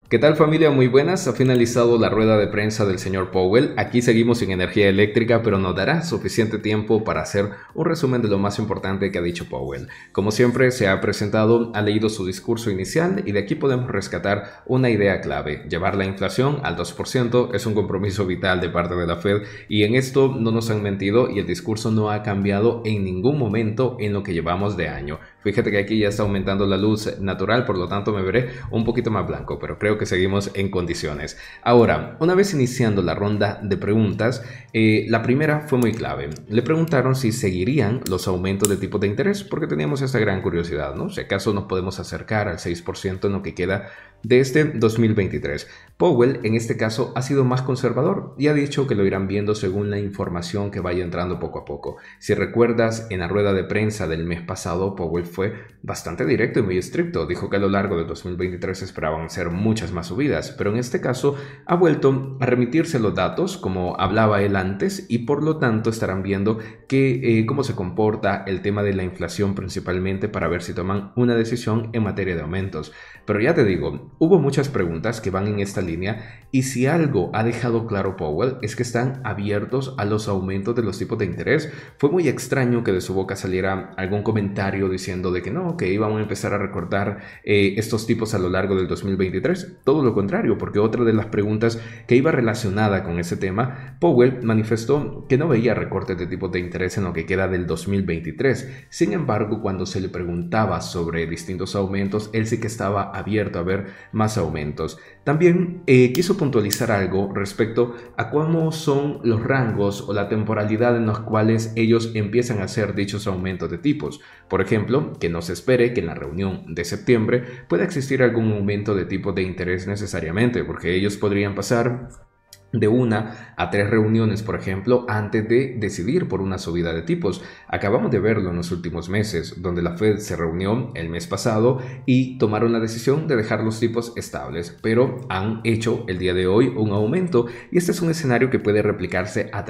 ¿Qué tal familia? Muy buenas. Ha finalizado la rueda de prensa del señor Powell. Aquí seguimos sin energía eléctrica, pero nos dará suficiente tiempo para hacer un resumen de lo más importante que ha dicho Powell. Como siempre, se ha presentado, ha leído su discurso inicial y de aquí podemos rescatar una idea clave. Llevar la inflación al 2% es un compromiso vital de parte de la Fed y en esto no nos han mentido y el discurso no ha cambiado en ningún momento en lo que llevamos de año. Fíjate que aquí ya está aumentando la luz natural, por lo tanto me veré un poquito más blanco, pero creo que seguimos en condiciones. Ahora, una vez iniciando la ronda de preguntas, la primera fue muy clave. Le preguntaron si seguirían los aumentos de tipos de interés, porque teníamos esta gran curiosidad, ¿no? Si acaso nos podemos acercar al 6% en lo que queda de este 2023. Powell, en este caso, ha sido más conservador y ha dicho que lo irán viendo según la información que vaya entrando poco a poco. Si recuerdas, en la rueda de prensa del mes pasado, Powell fue bastante directo y muy estricto. Dijo que a lo largo de 2023 esperaban ser muchas más subidas, pero en este caso ha vuelto a remitirse los datos como hablaba él antes y por lo tanto estarán viendo cómo se comporta el tema de la inflación principalmente para ver si toman una decisión en materia de aumentos. Pero ya te digo, hubo muchas preguntas que van en esta línea y si algo ha dejado claro Powell es que están abiertos a los aumentos de los tipos de interés. Fue muy extraño que de su boca saliera algún comentario diciendo de que no, que íbamos a empezar a recortar estos tipos a lo largo del 2023. Todo lo contrario, porque otra de las preguntas que iba relacionada con ese tema, Powell manifestó que no veía recortes de tipos de interés en lo que queda del 2023. Sin embargo, cuando se le preguntaba sobre distintos aumentos, él sí que estaba abierto a ver más aumentos. También quiso puntualizar algo respecto a cómo son los rangos o la temporalidad en los cuales ellos empiezan a hacer dichos aumentos de tipos. Por ejemplo, que no se espere que en la reunión de septiembre pueda existir algún aumento de tipo de interés necesariamente, porque ellos podrían pasar de 1 a 3 reuniones, por ejemplo, antes de decidir por una subida de tipos. Acabamos de verlo en los últimos meses, donde la Fed se reunió el mes pasado y tomaron la decisión de dejar los tipos estables, pero han hecho el día de hoy un aumento y este es un escenario que puede replicarse a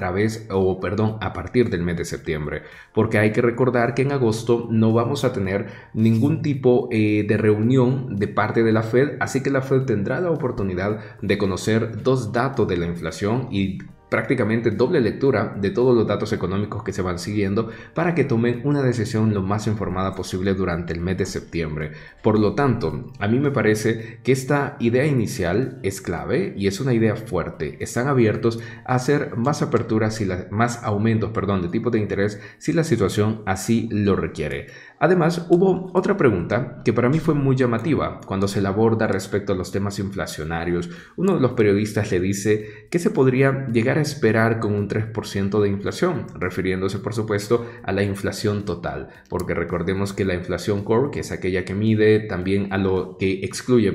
partir del mes de septiembre, porque hay que recordar que en agosto no vamos a tener ningún tipo de reunión de parte de la Fed, así que la Fed tendrá la oportunidad de conocer dos datos de la inflación y prácticamente doble lectura de todos los datos económicos que se van siguiendo para que tomen una decisión lo más informada posible durante el mes de septiembre. Por lo tanto, a mí me parece que esta idea inicial es clave y es una idea fuerte. Están abiertos a hacer más aperturas más aumentos, de tipos de interés si la situación así lo requiere. Además, hubo otra pregunta que para mí fue muy llamativa cuando se la aborda respecto a los temas inflacionarios. Uno de los periodistas le dice que se podría llegar a esperar con un 3% de inflación, refiriéndose por supuesto a la inflación total, porque recordemos que la inflación core, que es aquella que mide también excluye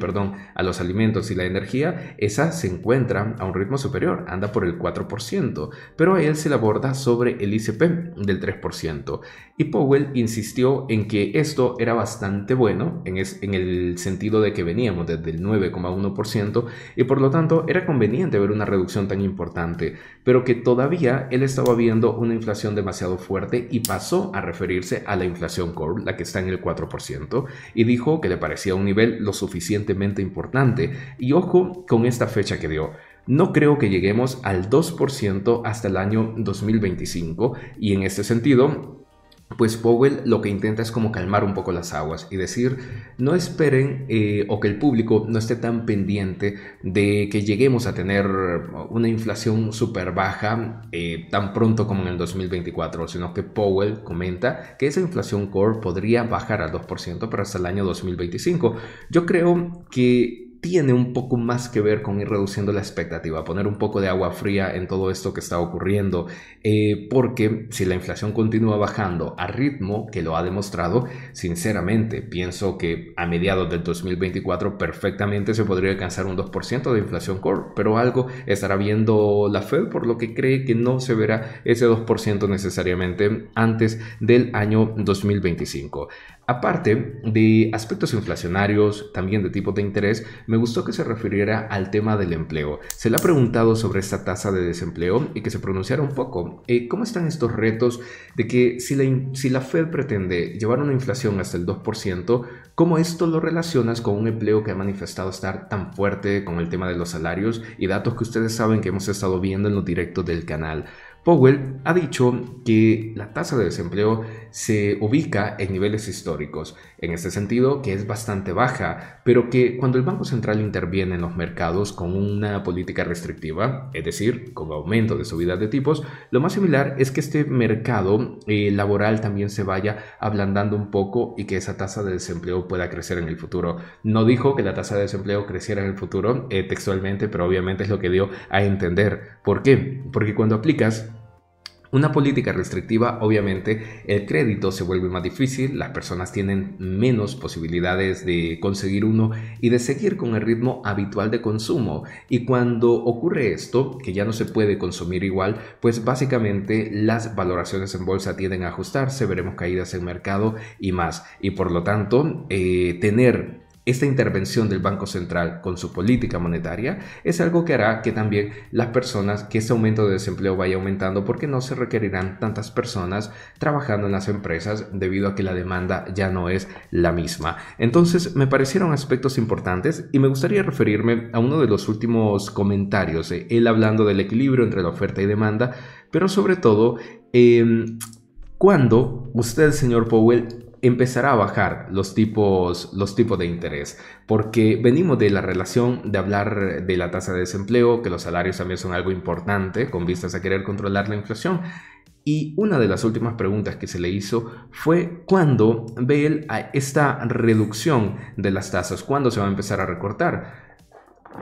a los alimentos y la energía, esa se encuentra a un ritmo superior, anda por el 4%, pero a él se le aborda sobre el ICP del 3%. Y Powell insistió en que esto era bastante bueno en el sentido de que veníamos desde el 9,1% y por lo tanto era conveniente ver una reducción tan importante, pero que todavía él estaba viendo una inflación demasiado fuerte y pasó a referirse a la inflación core, la que está en el 4%, y dijo que le parecía un nivel lo suficientemente importante. Y ojo con esta fecha que dio. No creo que lleguemos al 2% hasta el año 2025 y en este sentido pues Powell lo que intenta es como calmar un poco las aguas y decir, no esperen o que el público no esté tan pendiente de que lleguemos a tener una inflación súper baja tan pronto como en el 2024, sino que Powell comenta que esa inflación core podría bajar al 2%, pero hasta el año 2025. Yo creo que tiene un poco más que ver con ir reduciendo la expectativa, poner un poco de agua fría en todo esto que está ocurriendo, porque si la inflación continúa bajando a ritmo que lo ha demostrado, sinceramente pienso que a mediados del 2024 perfectamente se podría alcanzar un 2% de inflación core, pero algo estará viendo la Fed, por lo que cree que no se verá ese 2% necesariamente antes del año 2025. Aparte de aspectos inflacionarios, también de tipos de interés, me gustó que se refiriera al tema del empleo. Se le ha preguntado sobre esta tasa de desempleo y que se pronunciara un poco. ¿Cómo están estos retos de que si la Fed pretende llevar una inflación hasta el 2%, cómo esto lo relacionas con un empleo que ha manifestado estar tan fuerte con el tema de los salarios y datos que ustedes saben que hemos estado viendo en los directos del canal? Powell ha dicho que la tasa de desempleo se ubica en niveles históricos, en este sentido que es bastante baja, pero que cuando el Banco Central interviene en los mercados con una política restrictiva, es decir, con aumento de subida de tipos, lo más similar es que este mercado laboral también se vaya ablandando un poco y que esa tasa de desempleo pueda crecer en el futuro. No dijo que la tasa de desempleo creciera en el futuro textualmente, pero obviamente es lo que dio a entender. ¿Por qué? Porque cuando aplicas una política restrictiva, obviamente el crédito se vuelve más difícil, las personas tienen menos posibilidades de conseguir uno y de seguir con el ritmo habitual de consumo. Y cuando ocurre esto, que ya no se puede consumir igual, pues básicamente las valoraciones en bolsa tienden a ajustarse, veremos caídas en mercado y más. Y por lo tanto, tener esta intervención del Banco Central con su política monetaria es algo que hará que también las personas, que este aumento de desempleo vaya aumentando porque no se requerirán tantas personas trabajando en las empresas debido a que la demanda ya no es la misma. Entonces me parecieron aspectos importantes y me gustaría referirme a uno de los últimos comentarios, él hablando del equilibrio entre la oferta y demanda, pero sobre todo cuando usted, señor Powell, empezará a bajar los tipos de interés, porque venimos de la relación de hablar de la tasa de desempleo, que los salarios también son algo importante con vistas a querer controlar la inflación. Y una de las últimas preguntas que se le hizo fue cuándo ve él a esta reducción de las tasas, cuándo se va a empezar a recortar.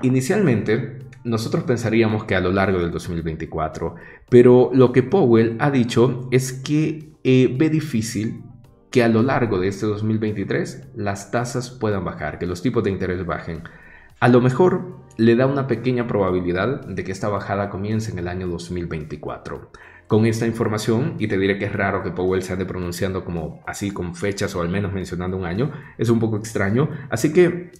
Inicialmente, nosotros pensaríamos que a lo largo del 2024, pero lo que Powell ha dicho es que ve difícil que a lo largo de este 2023 las tasas puedan bajar, que los tipos de interés bajen. A lo mejor le da una pequeña probabilidad de que esta bajada comience en el año 2024. Con esta información, y te diré que es raro que Powell se ande pronunciando como así con fechas o al menos mencionando un año, es un poco extraño, así que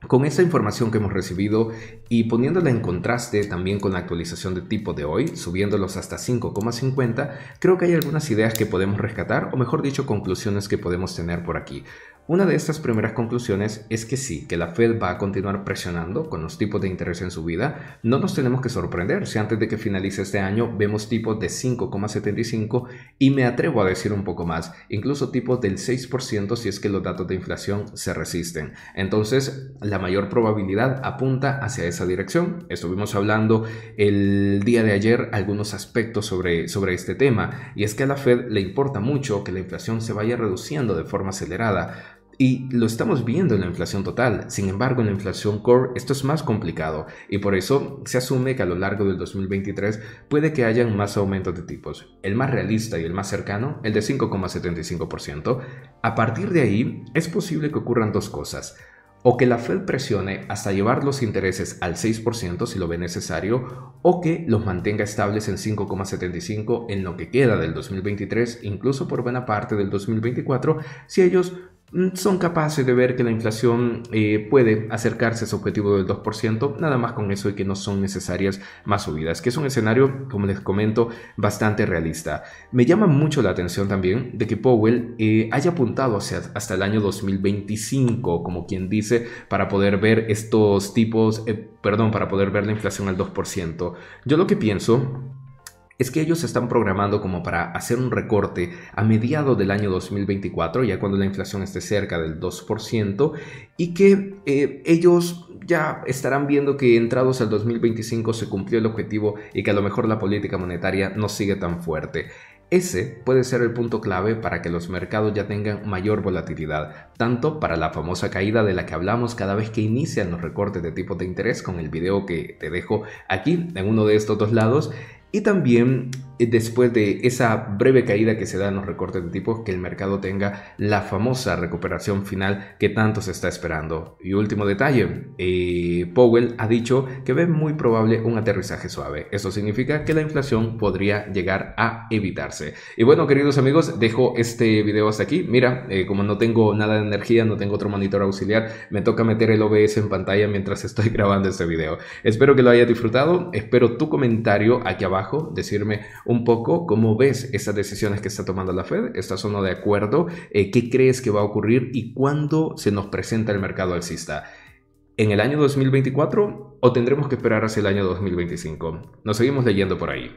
con esta información que hemos recibido y poniéndola en contraste también con la actualización de tipo de hoy, subiéndolos hasta 5,50, creo que hay algunas ideas que podemos rescatar, o mejor dicho, conclusiones que podemos tener por aquí. Una de estas primeras conclusiones es que sí, que la Fed va a continuar presionando con los tipos de interés en su vida. No nos tenemos que sorprender si antes de que finalice este año vemos tipos de 5,75 y me atrevo a decir un poco más, incluso tipos del 6% si es que los datos de inflación se resisten. Entonces, la mayor probabilidad apunta hacia esa dirección. Estuvimos hablando el día de ayer algunos aspectos sobre este tema, y es que a la Fed le importa mucho que la inflación se vaya reduciendo de forma acelerada. Y lo estamos viendo en la inflación total. Sin embargo, en la inflación core esto es más complicado y por eso se asume que a lo largo del 2023 puede que hayan más aumentos de tipos. El más realista y el más cercano, el de 5,75%. A partir de ahí es posible que ocurran dos cosas. O que la Fed presione hasta llevar los intereses al 6% si lo ve necesario, o que los mantenga estables en 5,75 en lo que queda del 2023, incluso por buena parte del 2024, si ellos son capaces de ver que la inflación puede acercarse a su objetivo del 2%, nada más con eso y que no son necesarias más subidas, que es un escenario, como les comento, bastante realista. Me llama mucho la atención también de que Powell haya apuntado hasta el año 2025, como quien dice, para poder ver estos tipos, para poder ver la inflación al 2%. Yo lo que pienso es que ellos se están programando como para hacer un recorte a mediados del año 2024, ya cuando la inflación esté cerca del 2%, y que ellos ya estarán viendo que entrados al 2025 se cumplió el objetivo y que a lo mejor la política monetaria no sigue tan fuerte. Ese puede ser el punto clave para que los mercados ya tengan mayor volatilidad, tanto para la famosa caída de la que hablamos cada vez que inician los recortes de tipos de interés con el video que te dejo aquí en uno de estos dos lados, y también después de esa breve caída que se da en los recortes de tipos, que el mercado tenga la famosa recuperación final que tanto se está esperando. Y último detalle, Powell ha dicho que ve muy probable un aterrizaje suave. Esto significa que la inflación podría llegar a evitarse. Y bueno, queridos amigos, dejo este video hasta aquí. Mira, como no tengo nada de energía, no tengo otro monitor auxiliar, me toca meter el OBS en pantalla mientras estoy grabando este video. Espero que lo hayas disfrutado, espero tu comentario aquí abajo, decirme un poco cómo ves estas decisiones que está tomando la Fed. ¿Estás o no de acuerdo? ¿Qué crees que va a ocurrir y cuándo se nos presenta el mercado alcista? ¿En el año 2024 o tendremos que esperar hacia el año 2025? Nos seguimos leyendo por ahí.